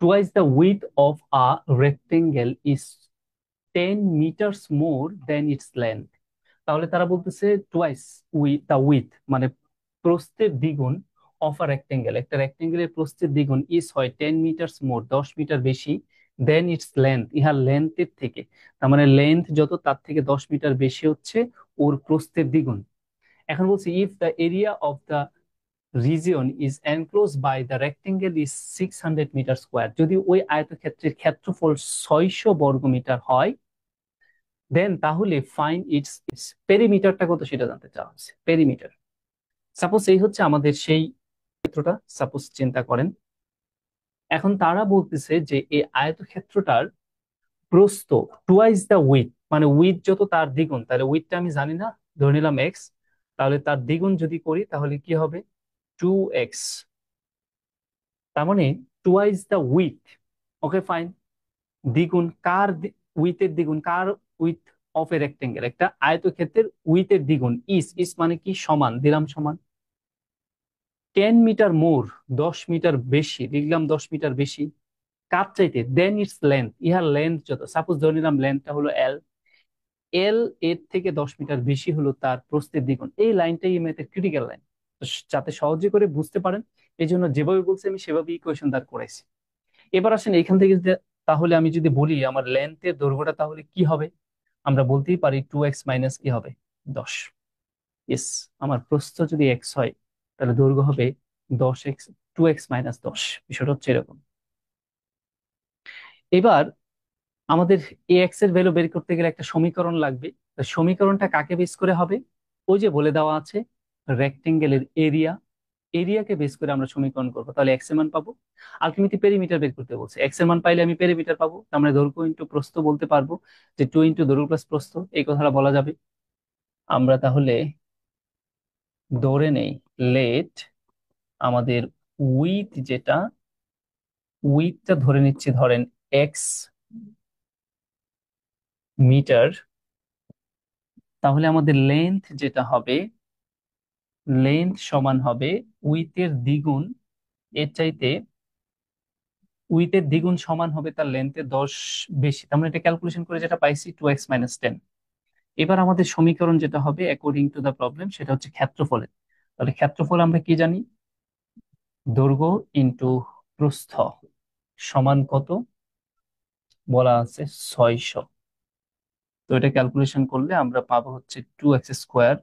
twice the width of a rectangle is 10 meters more than its length. তাহলে তারা বলতেছে twice the with মানে প্রস্থের দ্বিগুণ অফ আ রেক্টেঙ্গেল, একটা রেক্টেঙ্গেলের প্রস্থের দ্বিগুণ ইস হয় 10 মিটার মোর, 10 মিটার বেশি, দেন ইটস লেন্থ, ইহার লেন্থের থেকে। তার মানে লেন্থ যত তার থেকে 10 মিটার বেশি হচ্ছে ওর প্রস্থের দ্বিগুণ। এখন বলছি if the area of the region is enclose by the rectangle is 600 metre square, যদি ওই আয়তক্ষেত্রের ক্ষেত্রফল 600 বর্গমিটার হয়, দেন তাহলে ফাইন ইটস পেরিমিটারটা কত সেটা জানতে চাওয়া হচ্ছে। পেরিমিটার, সাপোজ এই হচ্ছে আমাদের সেই ক্ষেত্রটা, সাপোজ চিন্তা করেন। এখন তারা বলতেছে যে এই আয়তক্ষেত্রটার প্রস্থ টুয়াইস দা উইথ, মানে উইথ যত তার দ্বিগুণ, তাহলে উইথটা আমি জানি না, ধরে নিলাম এক্স, তাহলে তার দ্বিগুণ যদি করি তাহলে কি হবে 2x। তার মানে twice the width, okay fine, দ্বিগুণ কার, উইথের দ্বিগুণ কার, উইথ অফ এ রেক্টেঙ্গেল, একটা আয়তক্ষেত্রের উইথের দ্বিগুণ, ইস ইস মানে কি সমান, দিলাম সমান, 10 মিটার মোর, 10 মিটার বেশি, লিখলাম 10 মিটার বেশি, কার চাইতে, দেন ইটস লেন্থ, ইহার লেন্থ যত, সাপোজ ধরে নিলাম লেন্থটা হলো এল, এল এর থেকে 10 মিটার বেশি হলো তার প্রস্থের দ্বিগুণ। এই লাইনটাই এই ম্যাথের ক্রিটিক্যাল লাইন, যাতে সহজে করে বুঝতে পারেন এই জন্য যেভাবে বলছি আমি সেভাবে ইকুয়েশন দাঁড় করাইছি। এবার আসেন এখান থেকে তাহলে আমি যদি বলি আমার লেন্থের দৈর্ঘ্যটা তাহলে কি হবে, আমরা বলতেই পারি 2x মাইনাস কি হবে 10। ইস, আমার প্রস্থ যদি এক্স হয় তাহলে দৈর্ঘ্য হবে 10x, 2x - 10, বিষয়টা হচ্ছে এরকম। এবার আমাদের এক্স এর ভ্যালু বের করতে গেলে একটা সমীকরণ লাগবে। তো সমীকরণটা কাকে বেস করে হবে, ওই যে বলে দেওয়া আছে রেক্টেঙ্গেলের এরিয়া, এরিয়াকে বেস করে আমরা সমীকরণ করবো, তাহলে এক্স এর মান পাবো। আলটিমেটলি পেরিমিটার বের করতে বলছে, এক্স এর মান পাইলে আমি পেরিমিটার পাবো, তার মানে দৈর্ঘ্য ইন্টু প্রস্থ বলতে পারবো, যে 2 × দৈর্ঘ্য প্লাস প্রস্থ, এই কথাটা বলা যাবে। আমরা তাহলে ধরে নেই লেট আমাদের উইথ যেটা, উইথটা ধরে নিচ্ছি ধরেন এক্স মিটার, তাহলে আমাদের লেন্থ যেটা হবে, লেন্থ সমান হবে উইথের দ্বিগুণ, এর চাইতে উইথের দ্বিগুণ সমান হবে তার লেন্থের 10 বেশি, তার মানে এটা ক্যালকুলেশন করে যেটা পাইছি 2x - 10। এবার আমাদের সমীকরণ যেটা হবে অ্যাকর্ডিং টু দা প্রবলেম সেটা হচ্ছে ক্ষেত্রফলের। তাহলে ক্ষেত্রফল আমরা কি জানি, দৈর্ঘ্য ইন্টু প্রস্থ সমান কত, বলা আছে 600। তো এটা ক্যালকুলেশন করলে আমরা পাবো হচ্ছে 2x²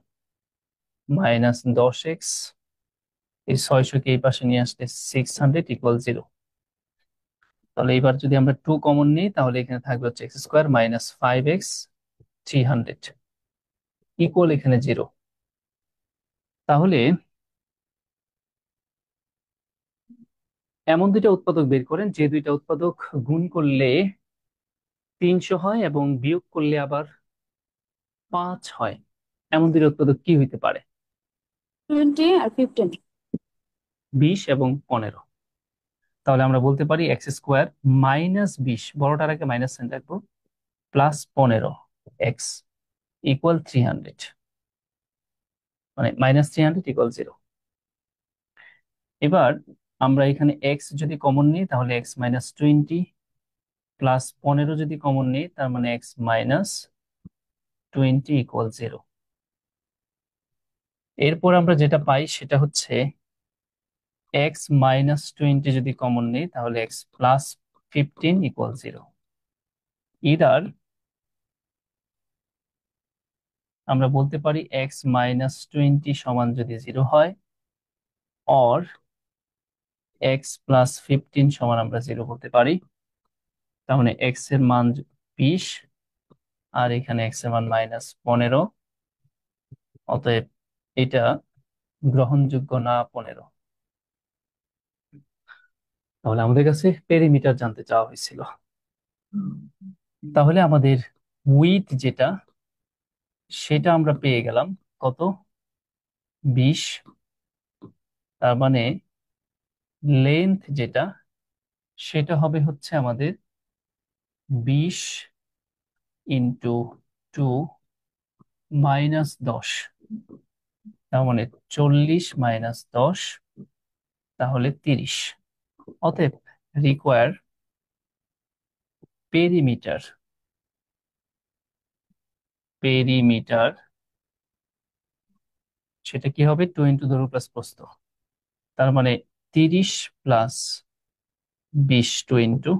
মাইনাস 10x, এই 600 কে এই পাশে নিয়ে আসলে 600 ইকুয়াল 0। তাহলে এবার যদি আমরা 2 কমন নিই তাহলে এখানে থাকবে হচ্ছে x² মাইনাস 5x 300 ইকুয়াল এখানে 0। তাহলে এমন দুইটা উৎপাদক বের করেন যে দুইটা উৎপাদক গুণ করলে 300 হয় এবং বিয়োগ করলে আবার 5 হয়, এমন দুইটা উৎপাদক কি হইতে পারে, 20 আর 15। 20 এবং 15। তাহলে আমরা বলতে পারি x² মাইনাস 20, বড়টার আগে মাইনাস সাইন রাখবো, প্লাস 15x ইকুয়াল 300, মানে -300 ইকুয়াল 0। এবার আমরা এখানে x যদি কমন নিই তাহলে x - 20, প্লাস 15 যদি কমন নিই তার মানে x - 20 ইকুয়াল 0। এরপর আমরা যেটা পাই সেটা হচ্ছে x - 20 যদি কমন নিই তাহলে x + 15 ইকুয়াল 0। ইদার আমরা বলতে পারি x - 20 সমান যদি 0 হয়, অর x + 15 সমান আমরা 0 বলতে পারি। তার মানে x এর মান 20 আর এখানে x এর মান -15, অতএব এটা গ্রহণযোগ্য না 15। তাহলে আমাদের কাছে পেরিমিটার জানতে চাওয়া হয়েছিল। তাহলে আমাদের উইথ যেটা সেটা আমরা পেয়ে গেলাম কত, 20। তার মানে লেন্থ যেটা সেটা হবে হচ্ছে আমাদের 20 ইন্টু 2 মাইনাস 10, তার মানে 40 - 10, তাহলে 30। অতএব রিকোয়ার পেরিমিটার, পেরিমিটার সেটা কি হবে? 2 × 10 প্লাস প্রস্থ। তার মানে 30 প্লাস 20 2 ×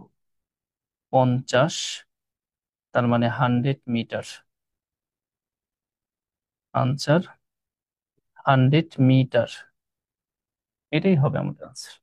50, তার মানে 100 মিটার। আনসার 100 মিটার, এটাই হবে আমাদের আনসার।